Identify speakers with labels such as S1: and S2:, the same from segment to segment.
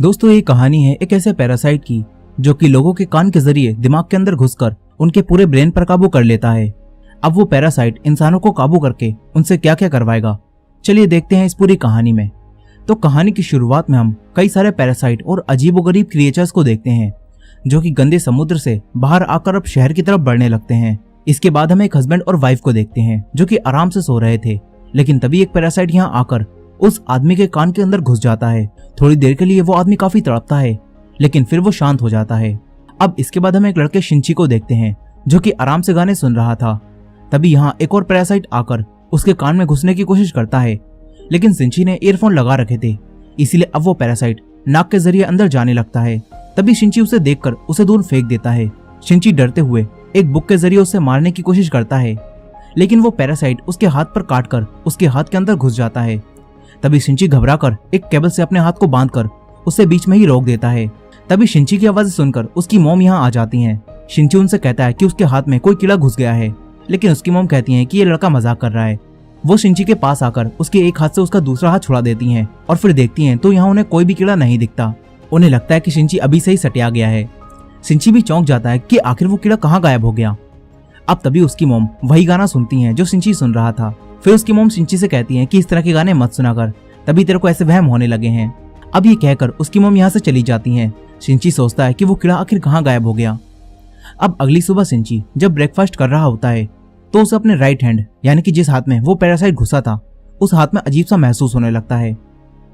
S1: दोस्तों ये कहानी है एक ऐसे पैरासाइट की जो कि लोगों के कान के जरिए दिमाग के अंदर घुसकर उनके पूरे ब्रेन पर काबू कर लेता है। अब वो पैरासाइट इंसानों को काबू करके उनसे क्या क्या करवाएगा, चलिए देखते हैं इस पूरी कहानी में। तो कहानी की शुरुआत में हम कई सारे पैरासाइट और अजीबोगरीब क्रिएचर्स को देखते हैं जो कि गंदे समुद्र से बाहर आकर अब शहर की तरफ बढ़ने लगते हैं। इसके बाद हम एक हस्बैंड और वाइफ को देखते हैं जो कि आराम से सो रहे थे, लेकिन तभी एक पैरासाइट यहाँ आकर उस आदमी के कान के अंदर घुस जाता है। थोड़ी देर के लिए वो आदमी काफी तड़पता है, लेकिन फिर वो शांत हो जाता है। अब इसके बाद हम एक लड़के शिंची को देखते हैं जो कि आराम से गाने सुन रहा था। तभी यहाँ एक और पैरासाइट आकर उसके कान में घुसने की कोशिश करता है, लेकिन शिंची ने ईयरफोन लगा रखे थे, इसीलिए अब वो पैरासाइट नाक के जरिए अंदर जाने लगता है। तभी शिंची उसे देखकर उसे दूर फेंक देता है। शिंची डरते हुए एक बुक के जरिए उसे मारने की कोशिश करता है, लेकिन वो पैरासाइट उसके हाथ पर काटकर उसके हाथ के अंदर घुस जाता है। तभी शिंची घबराकर एक केबल से अपने हाथ को बांधकर उसे बीच में ही रोक देता है। तभी शिंची की आवाज सुनकर उसकी मॉम यहाँ आ जाती हैं। शिंची उनसे कहता है कि उसके हाथ में कोई कीड़ा घुस गया है, लेकिन उसकी मॉम कहती है कि ये लड़का मजाक कर रहा है। वो शिंची के पास आकर उसके एक हाथ से उसका दूसरा हाथ छुड़ा देती हैं और फिर देखती हैं तो यहाँ उन्हें कोई भी कीड़ा नहीं दिखता। उन्हें लगता है कि शिंची अभी से ही सटिया गया है। शिंची भी चौंक जाता है कि आखिर वो कीड़ा कहाँ गायब हो गया। अब तभी उसकी मॉम वही गाना सुनती हैं जो शिंची सुन रहा था। फिर उसकी मॉम शिंची से कहती है कि इस तरह के गाने मत सुना कर, तभी तेरे को ऐसे वहम होने लगे हैं। अब ये कहकर उसकी मॉम यहाँ से चली जाती हैं। शिंची सोचता है कि वो कीड़ा आखिर कहाँ गायब हो गया। अब अगली सुबह शिंची जब ब्रेकफास्ट कर रहा होता है तो उसे अपने राइट हैंड यानी कि जिस हाथ में वो पैरासाइट घुसा था उस हाथ में अजीब सा महसूस होने लगता है।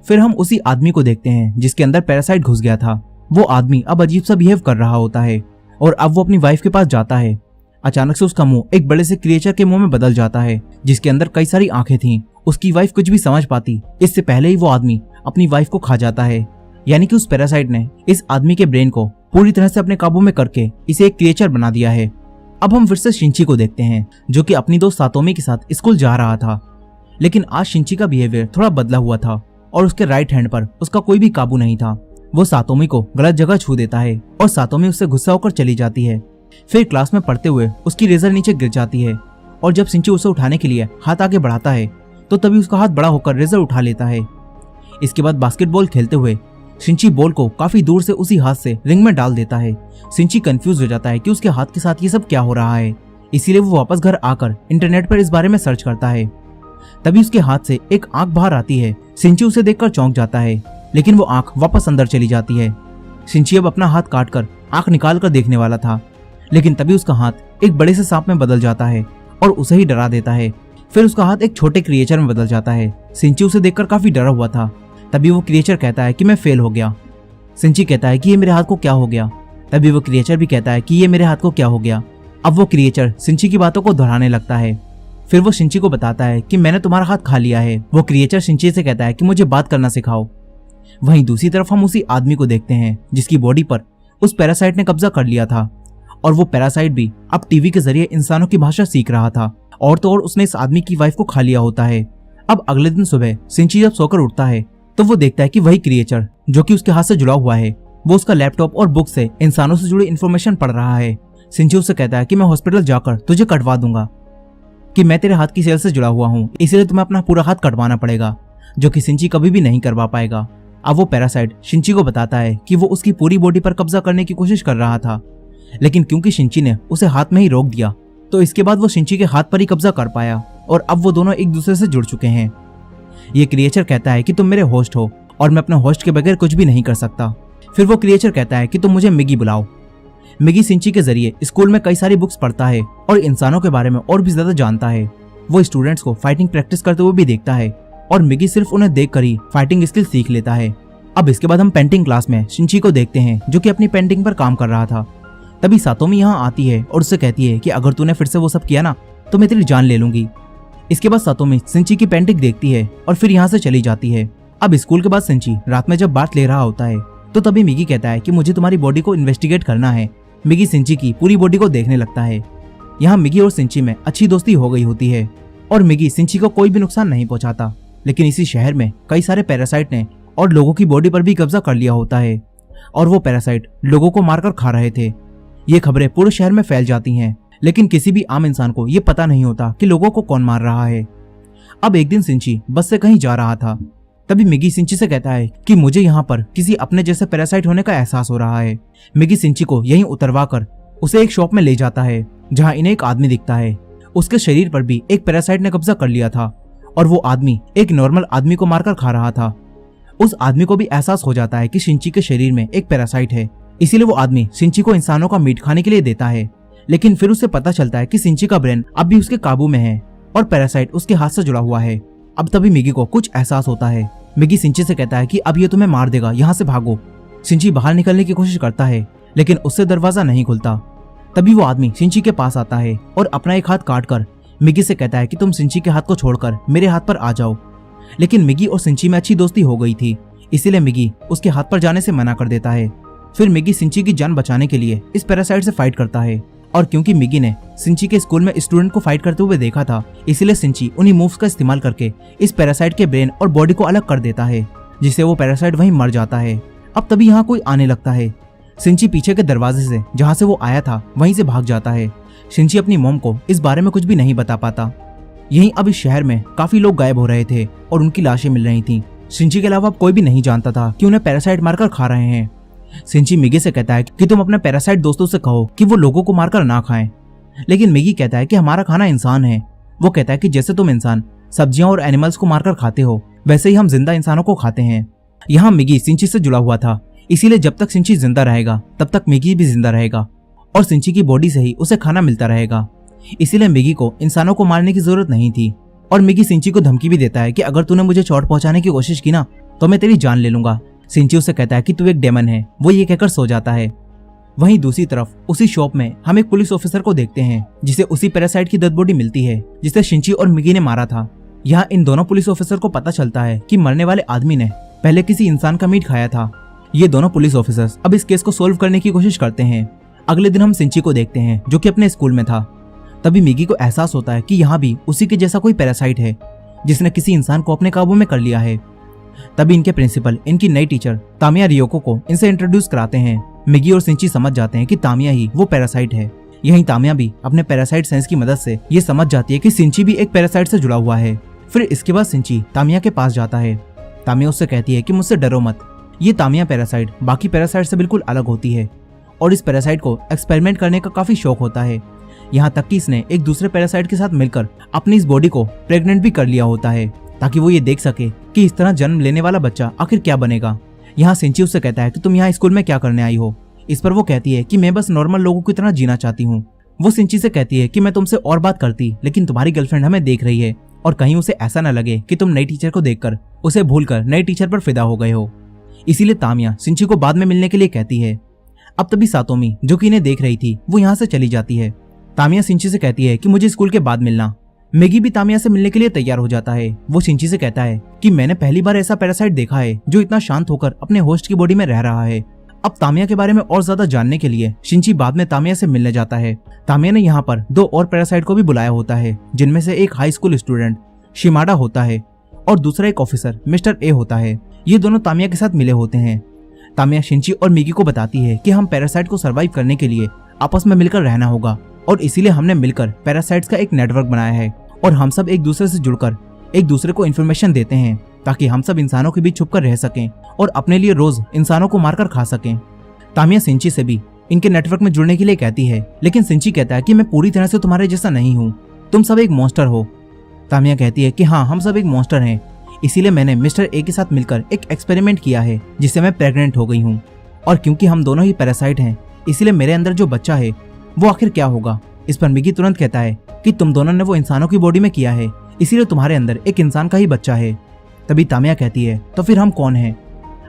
S1: फिर हम उसी आदमी को देखते हैं जिसके अंदर पैरासाइट घुस गया था। वो आदमी अब अजीब सा बिहेव कर रहा होता है और अब वो अपनी वाइफ के पास जाता है। अचानक से उसका मुंह एक बड़े से क्रिएचर के मुंह में बदल जाता है जिसके अंदर कई सारी आंखें थीं। उसकी वाइफ कुछ भी समझ पाती इससे पहले ही वो आदमी अपनी वाइफ को खा जाता है, यानी कि उस पैरासाइट ने इस आदमी के ब्रेन को पूरी तरह से अपने काबू में करके इसे एक क्रिएचर बना दिया है। अब हम फिर से शिंची को देखते हैं जो कि अपनी दोस्त सातोमी के साथ स्कूल जा रहा था, लेकिन आज शिंची का बिहेवियर थोड़ा बदला हुआ था और उसके राइट हैंड पर उसका कोई भी काबू नहीं था। वो सातोमी को गलत जगह छू देता है और सातोमी उससे गुस्सा होकर चली जाती है। फिर क्लास में पढ़ते हुए उसकी रेजर नीचे गिर जाती है और जब शिंची उसे उठाने के लिए हाथ आगे बढ़ाता है तो तभी उसका हाथ बड़ा होकर रेजर उठा लेता है। इसके बाद बास्केटबॉल खेलते हुए शिंची बॉल को काफी दूर से उसी हाथ से रिंग में डाल देता है। शिंची कंफ्यूज हो जाता है कि उसके हाथ के साथ ये सब क्या हो रहा है, इसीलिए वो वापस घर आकर इंटरनेट पर इस बारे में सर्च करता है। तभी उसके हाथ से एक आंख बाहर आती है। शिंची उसे देखकर चौंक जाता है, लेकिन वो आंख वापस अंदर चली जाती है। शिंची अब अपना हाथ काटकर आंख निकाल कर देखने वाला था, लेकिन तभी उसका हाथ एक बड़े से सांप में बदल जाता है और उसे ही डरा देता है। फिर उसका हाथ एक छोटे क्रिएचर में बदल जाता है। शिंची उसे देखकर काफी डरा हुआ था। तभी वो क्रिएचर कहता है कि मैं फेल हो गया। शिंची कहता है कि ये मेरे हाथ को क्या हो गया। तभी वो क्रिएचर भी कहता है कि ये मेरे हाथ को क्या हो गया। अब वो क्रिएचर शिंची की बातों को दोहराने लगता है। फिर वो शिंची को बताता है कि मैंने तुम्हारा हाथ खा लिया है। वो क्रिएचर शिंची से कहता है कि मुझे बात करना सिखाओ। वहीं दूसरी तरफ हम उसी आदमी को देखते हैं जिसकी बॉडी पर उस पैरासाइट ने कब्जा कर लिया था और वो पैरासाइट भी अब टीवी के जरिए इंसानों की भाषा सीख रहा था। और तो और उसने इस आदमी की वाइफ को खा लिया होता है। अब अगले दिन सुबह शिंची जब सोकर उठता है तो वो देखता है कि वही क्रिएचर जो कि उसके हाथ से जुड़ा हुआ है वो उसका लैपटॉप और बुक से इंसानों से जुड़ी इन्फॉर्मेशन पढ़ रहा है। शिंची उससे कहता है कि मैं हॉस्पिटल जाकर तुझे कटवा दूंगा, कि मैं तेरे हाथ की सेल से जुड़ा हुआ हूँ, इसलिए तुम्हें अपना पूरा हाथ कटवाना पड़ेगा, जो कि शिंची कभी भी नहीं करवा पाएगा। अब वो पैरासाइट शिंची को बताता है कि वो उसकी पूरी बॉडी पर कब्जा करने की कोशिश कर रहा था, लेकिन क्योंकि शिंची ने उसे हाथ में ही रोक दिया तो इसके बाद वो शिंची के हाथ पर ही कब्जा कर पाया और अब वो दोनों एक दूसरे से जुड़ चुके हैं। ये क्रिएचर कहता है कि तुम मेरे होस्ट हो और मैं अपने होस्ट के बगैर कुछ भी नहीं कर सकता। फिर वो क्रिएचर कहता है कि तुम मुझे मिगी बुलाओ। मिगी शिंची के जरिए स्कूल में कई सारी बुक्स पढ़ता है और इंसानों के बारे में और भी ज्यादा जानता है। वो स्टूडेंट्स को फाइटिंग प्रैक्टिस करते हुए भी देखता है और मिगी सिर्फ उन्हें देखकर ही फाइटिंग स्किल सीख लेता है। अब इसके बाद हम पेंटिंग क्लास में शिंची को देखते हैं जो कि अपनी पेंटिंग पर काम कर रहा था। तभी सातोमी यहाँ आती है और उससे कहती है कि अगर तूने फिर से वो सब किया ना तो मैं तेरी जान ले लूंगी। इसके बाद सातोमी शिंची की पेंटिंग देखती है और फिर यहाँ से चली जाती है। अब स्कूल के बाद शिंची रात में जब बात ले रहा होता है तो तभी मिगी कहता है कि मुझे तुम्हारी बॉडी को इन्वेस्टिगेट करना है। मिगी शिंची की पूरी बॉडी को देखने लगता है। यहाँ मिगी और शिंची में अच्छी दोस्ती हो गई होती है और मिगी शिंची को कोई भी नुकसान नहीं पहुंचाता, लेकिन इसी शहर में कई सारे पैरासाइट ने और लोगों की बॉडी पर भी कब्जा कर लिया होता है और वो पैरासाइट लोगों को मारकर खा रहे थे। ये खबरें पूरे शहर में फैल जाती हैं, लेकिन किसी भी आम इंसान को ये पता नहीं होता कि लोगों को कौन मार रहा है। अब एक दिन शिंची बस से कहीं जा रहा था तभी मिगी सिंची से कहता है कि मुझे यहाँ पर किसी अपने जैसे पैरासाइट होने का एहसास हो रहा है। मिगी सिंची को यहीं उतरवा कर उसे एक शॉप में ले जाता है जहाँ इन्हें एक आदमी दिखता है। उसके शरीर पर भी एक पैरासाइट ने कब्जा कर लिया था और वो आदमी एक नॉर्मल आदमी को मारकर खा रहा था। उस आदमी को भी एहसास हो जाता है कि शिंची के शरीर में एक पैरासाइट है, इसीलिए वो आदमी शिंची को इंसानों का मीट खाने के लिए देता है। लेकिन फिर उसे पता चलता है कि शिंची का ब्रेन अब भी उसके काबू में है और पैरासाइट उसके हाथ से जुड़ा हुआ है। अब तभी मिगी को कुछ एहसास होता है। मिगी शिंची से कहता है कि अब ये तुम्हें मार देगा, यहाँ से भागो। शिंची बाहर निकलने की कोशिश करता है लेकिन उससे दरवाजा नहीं खुलता। तभी वो आदमी शिंची के पास आता है और अपना एक हाथ काट कर मिगी से कहता है कि तुम शिंची के हाथ को छोड़कर मेरे हाथ पर आ जाओ। लेकिन मिगी और शिंची में अच्छी दोस्ती हो गई थी, इसीलिए मिगी उसके हाथ पर जाने से मना कर देता है। फिर मिगी शिंची की जान बचाने के लिए इस पैरासाइट से फाइट करता है और क्योंकि मिगी ने शिंची के स्कूल में स्टूडेंट को फाइट करते हुए देखा था, इसलिए शिंची उन्हीं मूव्स का इस्तेमाल करके इस पैरासाइट के ब्रेन और बॉडी को अलग कर देता है, जिससे वो पैरासाइट वहीं मर जाता है। अब तभी यहाँ कोई आने लगता है। शिंची पीछे के दरवाजे से जहाँ से वो आया था वहीं से भाग जाता है। शिंची अपनी मॉम को इस बारे में कुछ भी नहीं बता पाता। यहीं अब इस शहर में काफी लोग गायब हो रहे थे और उनकी लाशें मिल रही थीं। शिंची के अलावा कोई भी नहीं जानता था कि उन्हें पैरासाइट मारकर खा रहे हैं। शिंची मिगी से कहता है कि तुम अपने पैरासाइट दोस्तों से कहो कि वो लोगों को मारकर ना खाएं। लेकिन मिगी कहता है कि हमारा खाना इंसान है। वो कहता है कि जैसे तुम इंसान सब्जियां और एनिमल्स को मारकर खाते हो, वैसे ही हम जिंदा इंसानों को खाते हैं। यहाँ मिगी शिंची से जुड़ा हुआ था, इसीलिए जब तक शिंची जिंदा रहेगा तब तक मिगी भी जिंदा रहेगा और शिंची की बॉडी से ही उसे खाना मिलता रहेगा। इसीलिए मिगी को इंसानों को मारने की जरूरत नहीं थी। और मिगी शिंची को धमकी भी देता है कि अगर तूने मुझे चोट पहुंचाने की कोशिश की ना तो मैं तेरी जान ले लूंगा। शिंची उसे कहता है कि तू एक डेमन है। वो ये कहकर सो जाता है। वहीं दूसरी तरफ उसी शॉप में हम एक पुलिस ऑफिसर को देखते हैं जिसे उसी पैरासाइट की डेड बॉडी मिलती है जिसे शिंची और मिगी ने मारा था। यहाँ इन दोनों पुलिस ऑफिसर को पता चलता है कि मरने वाले आदमी ने पहले किसी इंसान का मीट खाया था। ये दोनों पुलिस ऑफिसर्स अब इस केस को सोल्व करने की कोशिश करते हैं। अगले दिन हम शिंची को देखते हैं जो कि अपने स्कूल में था। तभी मिगी को एहसास होता है कि यहाँ भी उसी के जैसा कोई पैरासाइट है जिसने किसी इंसान को अपने काबू में कर लिया है। तभी इनके प्रिंसिपल इनकी नई टीचर तामिया रियोको को इनसे इंट्रोड्यूस कराते हैं। मिगी और शिंची समझ जाते हैं कि तामिया ही वो पैरासाइट है। यहीं तामिया भी अपने पैरासाइट सेंस की मदद से ये समझ जाती है कि शिंची भी एक पैरासाइट से जुड़ा हुआ है। फिर इसके बाद शिंची तामिया के पास जाता है। तामिया उससे कहती है कि मुझसे डरो मत, ये तामिया पैरासाइट बाकी पैरासाइट से बिल्कुल अलग होती है और इस पैरासाइट को एक्सपेरिमेंट करने का काफी शौक होता है। यहाँ तक कि इसने एक दूसरे पैरासाइट के साथ मिलकर अपनी इस बॉडी को प्रेग्नेंट भी कर लिया होता है ताकि वो ये देख सके कि इस तरह जन्म लेने वाला बच्चा आखिर क्या बनेगा। यहाँ शिंची उससे कहता है कि तुम यहाँ स्कूल में क्या करने आई हो। इस पर वो कहती है कि मैं बस नॉर्मल लोगों की तरह जीना चाहती हूँ। वो शिंची से कहती है कि मैं तुमसे और बात करती लेकिन तुम्हारी गर्लफ्रेंड हमें देख रही है और कहीं उसे ऐसा न लगे कि तुम नई टीचर को देखकर उसे भूलकर नई टीचर पर फिदा हो गए हो। इसीलिए तामिया शिंची को बाद में मिलने के लिए कहती है। अब तभी सातोमी जो कि इन्हें देख रही थी वो यहाँ से चली जाती है। तामिया शिंची से कहती है कि मुझे स्कूल के बाद मिलना। मिगी भी तामिया से मिलने के लिए तैयार हो जाता है। वो शिंची से कहता है कि मैंने पहली बार ऐसा पैरासाइट देखा है जो इतना शांत होकर अपने होस्ट की बॉडी में रह रहा है। अब तामिया के बारे में और ज्यादा जानने के लिए शिंची बाद में तामिया से मिलने जाता है। तामिया ने यहाँ पर 2 और पैरासाइट को भी बुलाया होता है जिनमें से एक हाई स्कूल स्टूडेंट शिमाडा होता है और दूसरा एक ऑफिसर मिस्टर ए होता है। ये दोनों तामिया के साथ मिले होते हैं। तामिया शिंची और मिगी को बताती है कि हम पैरासाइट को सर्वाइव करने के लिए आपस में मिलकर रहना होगा और इसीलिए हमने मिलकर पैरासाइट्स का एक नेटवर्क बनाया है और हम सब एक दूसरे से जुड़कर एक दूसरे को इन्फॉर्मेशन देते हैं ताकि हम सब इंसानों के बीच छुपकर रह सकें और अपने लिए रोज इंसानों को मारकर खा सकें। तामिया शिंची से भी इनके नेटवर्क में जुड़ने के लिए कहती है लेकिन शिंची कहता है कि मैं पूरी तरह से तुम्हारे जैसा नहीं हूँ, तुम सब एक मॉन्स्टर हो। तामिया कहती है कि हाँ हम सब एक मॉन्स्टर हैं, इसीलिए मैंने मिस्टर ए के साथ मिलकर एक एक्सपेरिमेंट किया है जिससे मैं प्रेग्नेंट हो गई हूँ और क्योंकि हम दोनों ही पैरासाइट हैं इसीलिए मेरे अंदर जो बच्चा है वो आखिर क्या होगा। इस पर मिगी तुरंत कहता है कि तुम दोनों ने वो इंसानों की बॉडी में किया है इसीलिए तुम्हारे अंदर एक इंसान का ही बच्चा है। तभी तामिया कहती है तो फिर हम कौन हैं?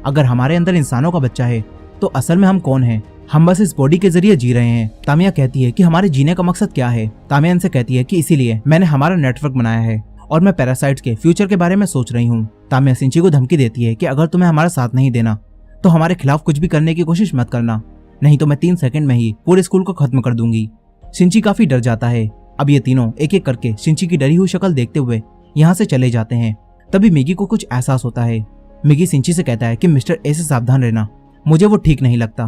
S1: अगर हमारे अंदर इंसानों का बच्चा है तो असल में हम कौन हैं? हम बस इस बॉडी के जरिए जी रहे हैं। तामिया कहती है कि हमारे जीने का मकसद क्या है? तामिया इनसे कहती है कि इसीलिए मैंने हमारा नेटवर्क बनाया है और मैं पैरासाइट्स के फ्यूचर के बारे में सोच रही हूँ। तामिया शिंची को धमकी देती है कि अगर तुम्हें हमारा साथ नहीं देना तो हमारे खिलाफ कुछ भी करने की कोशिश मत करना, नहीं तो मैं 3 सेकंड में ही पूरे स्कूल को खत्म कर दूंगी। शिंची काफी डर जाता है। अब ये तीनों एक एक करके शिंची की डरी हुई शक्ल देखते हुए यहाँ से चले जाते हैं। तभी मिगी को कुछ एहसास होता है। मिगी शिंची से कहता है कि मिस्टर ए से सावधान रहना, मुझे वो ठीक नहीं लगता।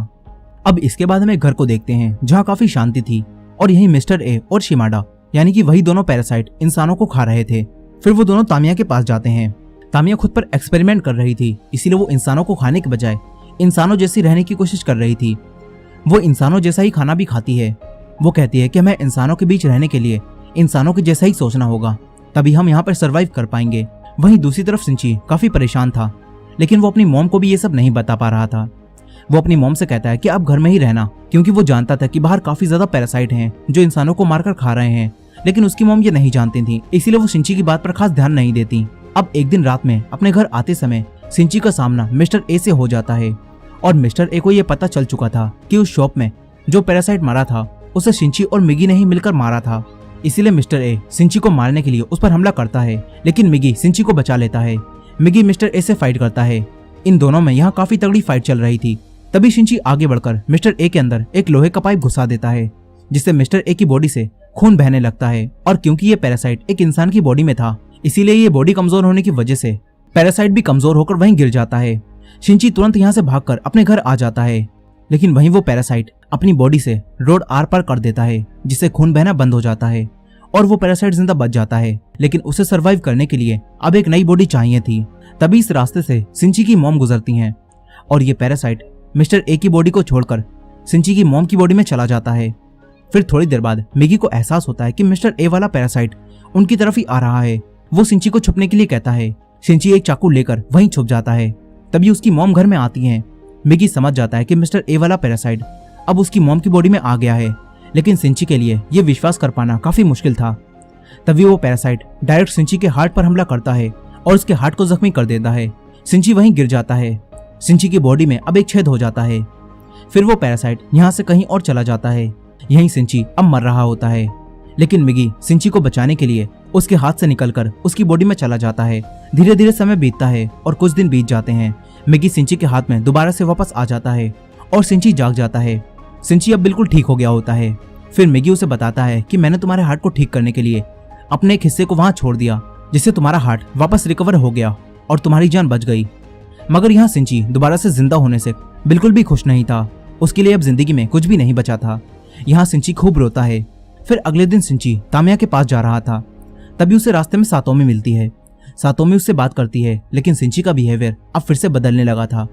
S1: अब इसके बाद हम एक घर को देखते हैं जहाँ काफी शांति थी और यही मिस्टर ए और शिमाडा यानी कि वही दोनों पैरासाइट इंसानों को खा रहे थे। फिर वो दोनों तामिया के पास जाते हैं। तामिया खुद पर एक्सपेरिमेंट कर रही थी, इसीलिए वो इंसानों को खाने के बजाय इंसानों जैसी रहने की कोशिश कर रही थी। वो इंसानों जैसा ही खाना भी खाती है। वो कहती है कि हमें इंसानों के बीच रहने के लिए इंसानों के जैसा ही सोचना होगा, तभी हम यहाँ पर सरवाइव कर पाएंगे। वहीं दूसरी तरफ सिंची काफी परेशान था, लेकिन वो अपनी मॉम को भी ये सब नहीं बता पा रहा था। वो अपनी मॉम से कहता है कि आप घर में ही रहना, क्योंकि वो जानता था कि बाहर काफी ज्यादा पैरासाइट हैं जो इंसानों को मारकर खा रहे हैं, लेकिन उसकी मॉम ये नहीं जानती थी, इसीलिए वो सिंची की बात पर खास ध्यान नहीं देती। अब एक दिन रात में अपने घर आते समय सिंची का सामना मिस्टर ए से हो जाता है, और मिस्टर ए को ये पता चल चुका था कि उस शॉप में जो पैरासाइट मारा था उसे सिंची और मिगी ने ही मिलकर मारा था। इसीलिए मिस्टर ए सिंची को मारने के लिए उस पर हमला करता है, लेकिन मिगी सिंची को बचा लेता है। मिगी मिस्टर ए से फाइट करता है। इन दोनों में यहाँ काफी तगड़ी फाइट चल रही थी। तभी सिंची आगे बढ़कर मिस्टर ए के अंदर एक लोहे का पाइप घुसा देता है, जिससे मिस्टर ए की बॉडी से खून बहने लगता है। और क्योंकि ये पैरासाइट एक इंसान की बॉडी में था, इसीलिए ये बॉडी कमजोर होने की वजह से पैरासाइट भी कमजोर होकर वहीं गिर जाता है। सिंची तुरंत यहाँ से भागकर अपने घर आ जाता है, लेकिन वहीं वो पैरासाइट अपनी बॉडी से रोड आर पार कर देता है, जिससे खून बहना बंद हो जाता है और वो पैरासाइट जिंदा बच जाता है। लेकिन उसे सरवाइव करने के लिए अब एक नई बॉडी चाहिए थी। तभी इस रास्ते से सिंची की मॉम गुजरती हैं, और ये पैरासाइट मिस्टर ए की बॉडी को छोड़कर सिंची की मॉम की बॉडी में चला जाता है। फिर थोड़ी देर बाद मिगी को एहसास होता है कि मिस्टर ए वाला पैरासाइट उनकी तरफ ही आ रहा है। वो सिंची को छुपने के लिए कहता है। सिंची एक चाकू लेकर वहीं छुप जाता है। तभी उसकी मॉम घर में आती है। मिगी समझ जाता है कि मिस्टर ए वाला पैरासाइट अब उसकी मॉम की बॉडी में आ गया है, लेकिन सिंची के लिए यह विश्वास कर पाना काफी मुश्किल था। तभी वो पैरासाइट डायरेक्ट सिंची के हार्ट पर हमला करता है और उसके हार्ट को जख्मी कर देता है। सिंची वहीं गिर जाता है। सिंची की बॉडी में अब एक छेद हो जाता है। फिर वो पैरासाइट यहाँ से कहीं और चला जाता है। यहीं सिंची अब मर रहा होता है, लेकिन मिगी सिंची को बचाने के लिए उसके हाथ से निकलकर उसकी बॉडी में चला जाता है। धीरे धीरे समय बीतता है और कुछ दिन बीत जाते हैं। मिगी सिंची के हाथ में दोबारा से वापस आ जाता है और सिंची जाग जाता है। सिंची अब बिल्कुल ठीक हो गया होता है। फिर मिगी उसे बताता है कि मैंने तुम्हारे हार्ट को ठीक करने के लिए अपने एक हिस्से को वहां छोड़ दिया, जिससे तुम्हारा हार्ट वापस रिकवर हो गया और तुम्हारी जान बच गई। मगर यहाँ सिंची दोबारा से जिंदा होने से बिल्कुल भी खुश नहीं था। उसके लिए अब जिंदगी में कुछ भी नहीं बचा था। यहाँ सिंची खूब रोता है। फिर अगले दिन सिंची तामिया के पास जा रहा था। तभी उसे रास्ते में सातोमी मिलती है। सातोमी उससे बात करती है, लेकिन सिंची का बिहेवियर अब फिर से बदलने लगा था।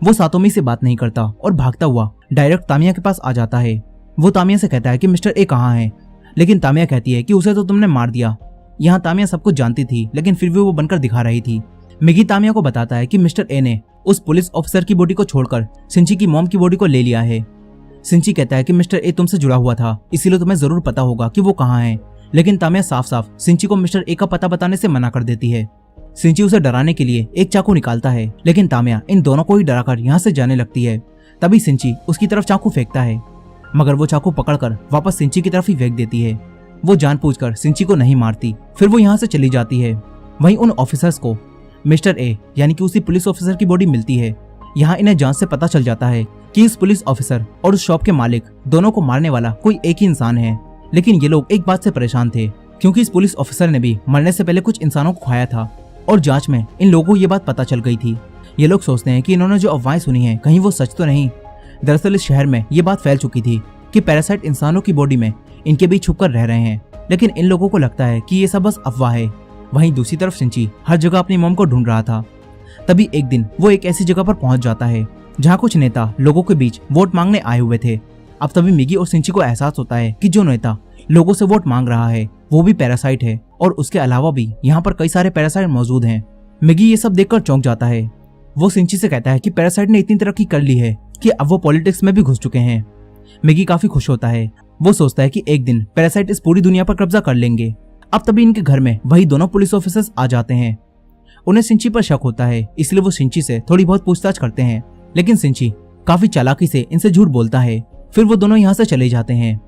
S1: वो सातोमी से बात नहीं करता और भागता हुआ डायरेक्ट तामिया के पास आ जाता है। वो तामिया से कहता है कि मिस्टर ए कहाँ है, लेकिन तामिया कहती है कि उसे तो तुमने मार दिया। यहाँ तामिया सब कुछ जानती थी, लेकिन फिर भी वो बनकर दिखा रही थी। मिगी तामिया को बताता है कि मिस्टर ए ने उस पुलिस ऑफिसर की बॉडी को छोड़कर सिंची की मॉम की बॉडी को ले लिया है। सिंची कहता है कि मिस्टर ए तुमसे जुड़ा हुआ था, इसीलिए तुम्हें जरूर पता होगा कि वो कहाँ है। लेकिन तामिया साफ साफ सिंची को मिस्टर ए का पता बताने से मना कर देती है। सिंची उसे डराने के लिए एक चाकू निकालता है, लेकिन तामिया इन दोनों को ही डराकर यहाँ से जाने लगती है। तभी सिंची उसकी तरफ चाकू फेंकता है, मगर वो चाकू पकड़कर वापस सिंची की तरफ ही फेंक देती है। वो जानबूझकर सिंची को नहीं मारती। फिर वो यहाँ से चली जाती है। वहीं उन ऑफिसर्स को मिस्टर ए यानी कि उसी पुलिस ऑफिसर की बॉडी मिलती है। यहाँ इन्हें जांच से पता चल जाता है कि इस पुलिस ऑफिसर और उस शॉप के मालिक दोनों को मारने वाला कोई एक ही इंसान है। लेकिन ये लोग एक बात से परेशान थे, क्योंकि इस पुलिस ऑफिसर ने भी मरने से पहले कुछ इंसानों को खाया था और जांच में इन लोगों को ये बात पता चल गई थी। ये लोग सोचते हैं कि इन्होंने जो अफवाहें सुनी है कहीं वो सच तो नहीं। दरअसल इस शहर में ये बात फैल चुकी थी कि पैरासाइट इंसानों की बॉडी में इनके बीच छुपकर रह रहे हैं, लेकिन इन लोगों को लगता है कि ये सब बस अफवाह है। वहीं दूसरी तरफ सिंची हर जगह अपनी मॉम को ढूंढ रहा था। तभी एक दिन वो एक ऐसी जगह पर पहुंच जाता है जहाँ कुछ नेता लोगों के बीच वोट मांगने आए हुए थे। अब तभी मिगी और सिंची को एहसास होता है कि जो नेता लोगों से वोट मांग रहा है वो भी पैरासाइट है, और उसके अलावा भी यहाँ पर कई सारे पैरासाइट मौजूद हैं। मिगी ये सब देखकर चौंक जाता है। वो सिंची से कहता है कि पैरासाइट ने इतनी तरक्की कर ली है कि अब वो पॉलिटिक्स में भी घुस चुके हैं। मिगी काफी खुश होता है। वो सोचता है कि एक दिन पैरासाइट इस पूरी दुनिया पर कब्जा कर लेंगे। अब तभी इनके घर में वही दोनों पुलिस ऑफिसर्स आ जाते हैं। उन्हें सिंची पर शक होता है, इसलिए वो सिंची से थोड़ी बहुत पूछताछ करते हैं, लेकिन सिंची काफी चालाकी से इनसे झूठ बोलता है। फिर वो दोनों यहाँ से चले जाते हैं।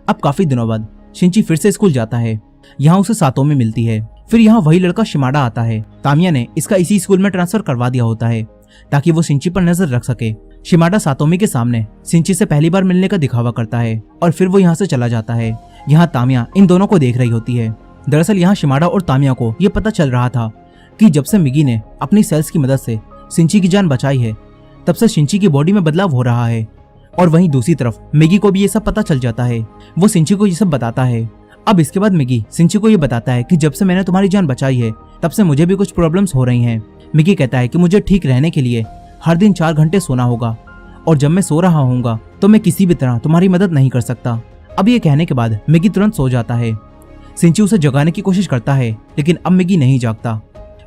S1: अब काफी दिनों बाद सिंची फिर से स्कूल जाता है। यहाँ उसे सातोमी मिलती है। फिर यहाँ वही लड़का शिमाडा आता है। तामिया ने इसका इसी स्कूल में ट्रांसफर करवा दिया होता है ताकि वो सिंची पर नजर रख सके। शिमाडा सातोमी के सामने सिंची से पहली बार मिलने का दिखावा करता है और फिर वो यहाँ से चला जाता है। यहाँ तामिया इन दोनों को देख रही होती है। दरअसल यहाँ शिमाडा और तामिया को ये पता चल रहा था कि जब से मिगी ने अपनी सेल्स की मदद से सिंची की जान बचाई है, तब से सिंची की बॉडी में बदलाव हो रहा है। और वहीं दूसरी तरफ मिगी को भी ये सब पता चल जाता है। वो सिंची को ये सब बताता है। अब इसके बाद मिगी सिंची को ये बताता है कि जब से मैंने तुम्हारी जान बचाई है तब से मुझे भी कुछ प्रॉब्लम्स हो रही हैं। मिगी कहता है कि मुझे ठीक रहने के लिए हर दिन 4 घंटे सोना होगा और जब मैं सो रहा होऊंगा तो मैं किसी भी तरह तुम्हारी मदद नहीं कर सकता। अब ये कहने के बाद मिगी तुरंत सो जाता है। सिंची उसे जगाने की कोशिश करता है लेकिन अब मिगी नहीं जागता।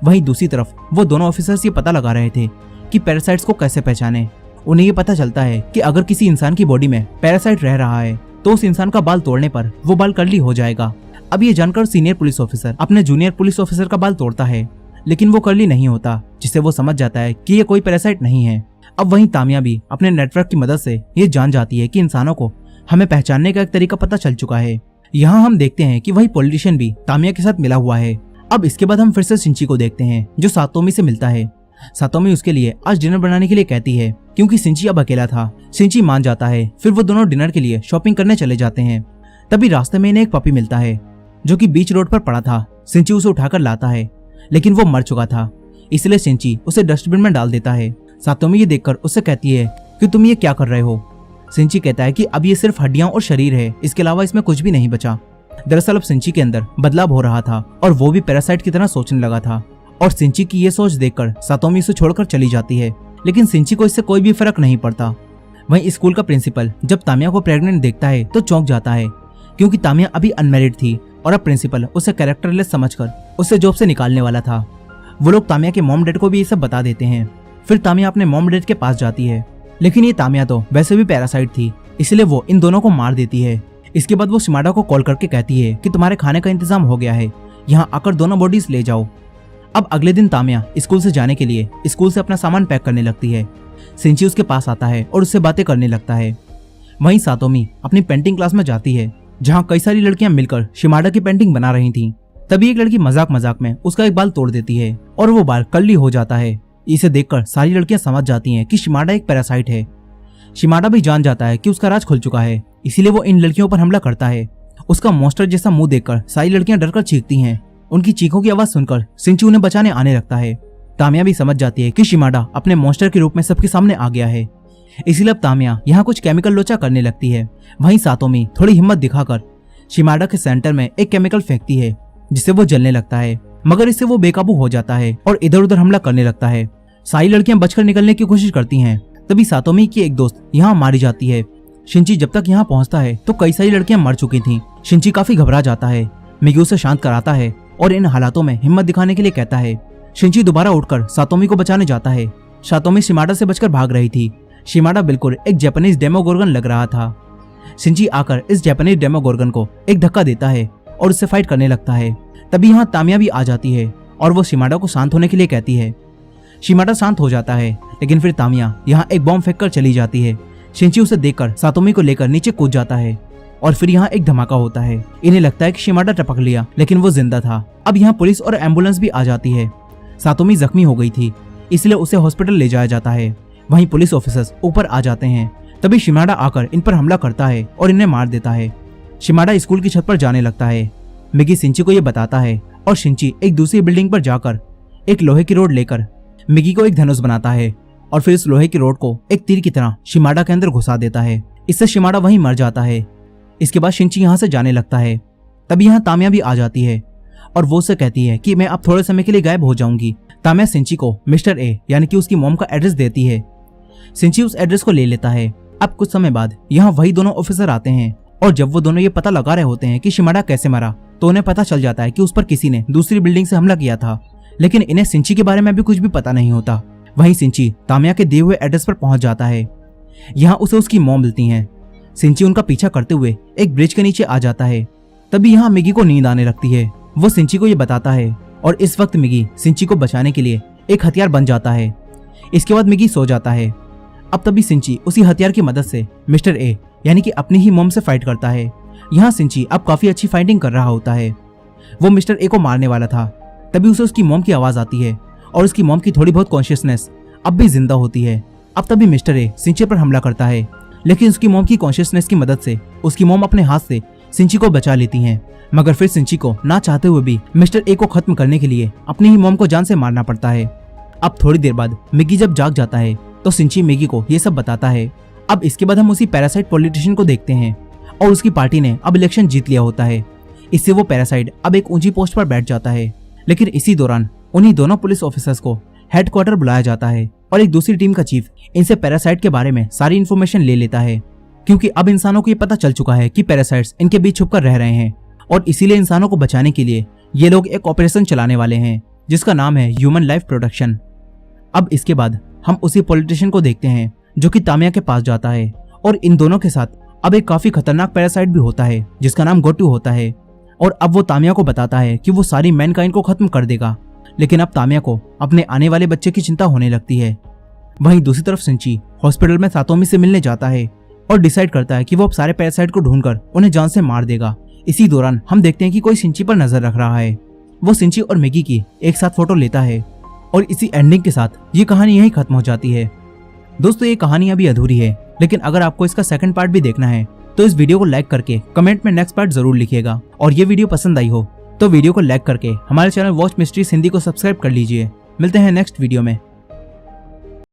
S1: वहीं दूसरी तरफ वो दोनों ऑफिसर्स ये पता लगा रहे थे कि पैरासाइट्स को कैसे पहचाने। उन्हें ये पता चलता है कि अगर किसी इंसान की बॉडी में पैरासाइट रह रहा है तो उस इंसान का बाल तोड़ने पर वो बाल कर्ली हो जाएगा। अब ये जानकर सीनियर पुलिस ऑफिसर अपने जूनियर पुलिस ऑफिसर का बाल तोड़ता है लेकिन वो कर्ली नहीं होता, जिससे वो समझ जाता है कि ये कोई पैरासाइट नहीं है। अब वहीं तामिया भी अपने नेटवर्क की मदद से ये जान जाती है कि इंसानों को हमें पहचानने का एक तरीका पता चल चुका है। यहाँ हम देखते हैं कि वही पॉलिटिशियन भी तामिया के साथ मिला हुआ है। अब इसके बाद हम फिर से शिंची को देखते हैं जो सातोमी से मिलता है। सातोमी उसके लिए आज डिनर बनाने के लिए कहती है क्योंकि शिंची अब अकेला था। शिंची मान जाता है। फिर वो दोनों डिनर के लिए शॉपिंग करने चले जाते हैं। तभी रास्ते में इन्हें एक पपी मिलता है जो कि बीच रोड पर पड़ा था। शिंची उसे उठाकर लाता है लेकिन वो मर चुका था, इसलिए शिंची उसे डस्टबिन में डाल देता है। सातोमी ये देखकर उससे कहती है कि तुम ये क्या कर रहे हो। शिंची कहता है कि अब ये सिर्फ हड्डियां और शरीर है, इसके अलावा इसमें कुछ भी नहीं बचा। दरअसल अब शिंची के अंदर बदलाव हो रहा था और वो भी पैरासाइट की तरह सोचने लगा था और शिंची की ये सोच देखकर सातोमी उसे छोड़कर चली जाती है। लेकिन शिंची को इससे कोई भी फर्क नहीं पड़ता। वहीं स्कूल का प्रिंसिपल जब तामिया को प्रेग्नेंट देखता है तो चौंक जाता है क्योंकि तामिया अभी अनमैरिड थी और अब प्रिंसिपल उसे कैरेक्टरलेस समझकर उसे जॉब से निकालने वाला था। वो लोग तामिया के मॉम डैड को भी ये सब बता देते हैं। फिर तामिया अपने मॉम डैड के पास जाती है लेकिन ये तामिया तो वैसे भी पैरासाइट थी, इसलिए वो इन दोनों को मार देती है। इसके बाद वो शिमाडा को कॉल करके कहती है कि तुम्हारे खाने का इंतजाम हो गया है, यहाँ आकर दोनों बॉडीज ले जाओ। अब अगले दिन तामिया स्कूल से जाने के लिए स्कूल से अपना सामान पैक करने लगती है। शिंची उसके पास आता है और उससे बातें करने लगता है। वहीं सातोमी अपनी पेंटिंग क्लास में जाती है जहाँ कई सारी लड़कियां मिलकर शिमाडा की पेंटिंग बना रही थीं। तभी एक लड़की मजाक मजाक में उसका एक बाल तोड़ देती है और वो बाल कर्ली हो जाता है। इसे देखकर सारी लड़कियां समझ जाती हैं कि शिमाडा एक पैरासाइट है। शिमाडा भी जान जाता है कि उसका राज खुल चुका है, इसीलिए वो इन लड़कियों पर हमला करता है। उसका मॉन्स्टर जैसा मुंह देखकर सारी लड़कियां डरकर चीखती हैं। उनकी चीखों की आवाज सुनकर शिंची उन्हें बचाने आने लगता है। तामिया भी समझ जाती है कि शिमाडा अपने मॉन्स्टर के रूप में सबके सामने आ गया है, इसलिए अब तामिया यहाँ कुछ केमिकल लोचा करने लगती है। वहीं सातोमी थोड़ी हिम्मत दिखाकर शिमाडा के सेंटर में एक केमिकल फेंकती है जिससे वो जलने लगता है, मगर इससे वो बेकाबू हो जाता है और इधर उधर हमला करने लगता है। सारी लड़कियां बचकर निकलने की कोशिश करती हैं। तभी सातोमी की एक दोस्त यहाँ मारी जाती है। शिंची जब तक यहाँ पहुँचता है तो कई सारी लड़कियां मर चुकी थीं। शिंची काफी घबरा जाता है। मिगी उसे शांत कराता है और इन हालातों में हिम्मत दिखाने के लिए कहता है। शिंची दोबारा उठकर सातोमी को बचाने जाता है। सातोमी शिमाडा से बचकर भाग रही थी। शिमाडा बिल्कुल एक जापानीज डेमोगोर्गन लग रहा था। शिंची आकर इस जापानीज डेमोगोर्गन को एक धक्का देता है और उससे फाइट करने लगता है। तभी यहाँ तामिया भी आ जाती है और वो शिमाडा को शांत होने के लिए कहती है। शिमाडा शांत हो जाता है लेकिन फिर तामिया यहाँ एक बॉम्ब फेंक कर चली जाती है। शिंची उसे देखकर सातोमी को लेकर नीचे कूद जाता है और फिर यहाँ एक धमाका होता है। इन्हें लगता है कि शिमाडा टपक लिया लेकिन वो जिंदा था। अब यहाँ पुलिस और एम्बुलेंस भी आ जाती है। सातोमी जख्मी हो गई थी इसलिए उसे हॉस्पिटल ले जाया जाता है। वहीं पुलिस ऑफिसर्स ऊपर आ जाते हैं। तभी शिमाडा आकर इन पर हमला करता है और इन्हें मार देता है। शिमाडा स्कूल की छत पर जाने लगता है। मिगी शिंची को ये बताता है और शिंची एक दूसरी बिल्डिंग पर जाकर एक लोहे की रोड लेकर मिगी को एक धनुष बनाता है और फिर इस लोहे की रोड को एक तीर की तरह शिमाडा के अंदर घुसा देता है। इससे शिमाडा वहीं मर जाता है। इसके बाद शिंची यहाँ से जाने लगता है। तभी यहाँ तामिया भी आ जाती है और वो उसे कहती है कि मैं अब थोड़े समय के लिए गायब हो जाऊंगी। तामिया शिंची को मिस्टर ए यानी कि उसकी मॉम का एड्रेस देती है। शिंची उस एड्रेस को ले लेता है। अब कुछ समय बाद यहाँ वही दोनों ऑफिसर आते हैं और जब वो दोनों ये पता लगा रहे होते हैं कि शिमाडा कैसे मरा तो उन्हें पता चल जाता है कि उस पर किसी ने दूसरी बिल्डिंग से हमला किया था, लेकिन इन्हें शिंची के बारे में भी कुछ भी पता नहीं होता। वहीं शिंची तामिया के दिए हुए एड्रेस पर पहुंच जाता है। यहाँ उसे उसकी मॉम मिलती हैं। शिंची उनका पीछा करते हुए एक ब्रिज के नीचे आ जाता है। तभी यहाँ मिगी को नींद आने लगती है। वो शिंची को ये बताता है और इस वक्त मिगी शिंची को बचाने के लिए एक हथियार बन जाता है। इसके बाद मिगी सो जाता है। अब तभी शिंची उसी हथियार की मदद से मिस्टर ए यानी कि अपनी ही मॉम से फाइट करता है। यहाँ शिंची अब काफी अच्छी फाइटिंग कर रहा होता है। वो मिस्टर ए को मारने वाला था। तभी उसे उसकी मॉम की आवाज आती है और उसकी मॉम की थोड़ी बहुत कॉन्शियसनेस अब भी जिंदा होती है। अब तभी मिस्टर ए शिंची पर हमला करता है, लेकिन उसकी मॉम की कॉन्शियसनेस की मदद से उसकी मॉम अपने हाथ से शिंची को बचा लेती हैं। मगर फिर शिंची को ना चाहते हुए भी मिस्टर ए को खत्म करने के लिए अपनी ही मॉम को जान से मारना पड़ता है। अब थोड़ी देर बाद मिगी जब जाग जाता है तो शिंची मिगी को ये सब बताता है। अब इसके बाद हम उसी पैरासाइट पॉलिटिशियन को देखते हैं और उसकी पार्टी ने अब इलेक्शन जीत लिया होता है, इससे वो पैरासाइट अब एक ऊंची पोस्ट पर बैठ जाता है। लेकिन इसी दौरान उन्हीं दोनों पुलिस ऑफिसर्स को हेडक्वार्टर बुलाया जाता है और एक दूसरी टीम का चीफ इनसे पैरासाइट के बारे में सारी इन्फॉर्मेशन ले लेता है, क्योंकि अब इंसानों को ये पता चल चुका है कि पैरासाइट्स इनके बीच छुपकर रह रहे हैं और इसीलिए इंसानों को बचाने के लिए ये लोग एक ऑपरेशन चलाने वाले हैं जिसका नाम है ह्यूमन लाइफ प्रोडक्शन। अब इसके बाद हम उसी पॉलिटिशियन को देखते हैं जो कि तामिया के पास जाता है और इन दोनों के साथ अब एक काफी खतरनाक पैरासाइट भी होता है जिसका नाम गोटू होता है। और अब वो तामिया को बताता है कि वो सारी मैनकाइंड को खत्म कर देगा, लेकिन अब तामिया को अपने आने वाले बच्चे की चिंता होने लगती है। वहीं दूसरी तरफ सिंची हॉस्पिटल में सातोमी से मिलने जाता है और डिसाइड करता है कि वो अब सारे पैरासाइट को ढूंढकर उन्हें जान से मार देगा। इसी दौरान हम देखते हैं कि कोई सिंची पर नजर रख रहा है। वो सिंची और मैगी की एक साथ फोटो लेता है और इसी एंडिंग के साथ ये कहानी यहीं खत्म हो जाती है। दोस्तों, ये कहानी अभी अधूरी है, लेकिन अगर आपको इसका सेकंड पार्ट भी देखना है तो इस वीडियो को लाइक करके कमेंट में नेक्स्ट पार्ट जरूर लिखिएगा। और ये वीडियो पसंद आई हो तो वीडियो को लाइक करके हमारे चैनल वॉच मिस्ट्रीज हिंदी को सब्सक्राइब कर लीजिए। मिलते हैं नेक्स्ट वीडियो में।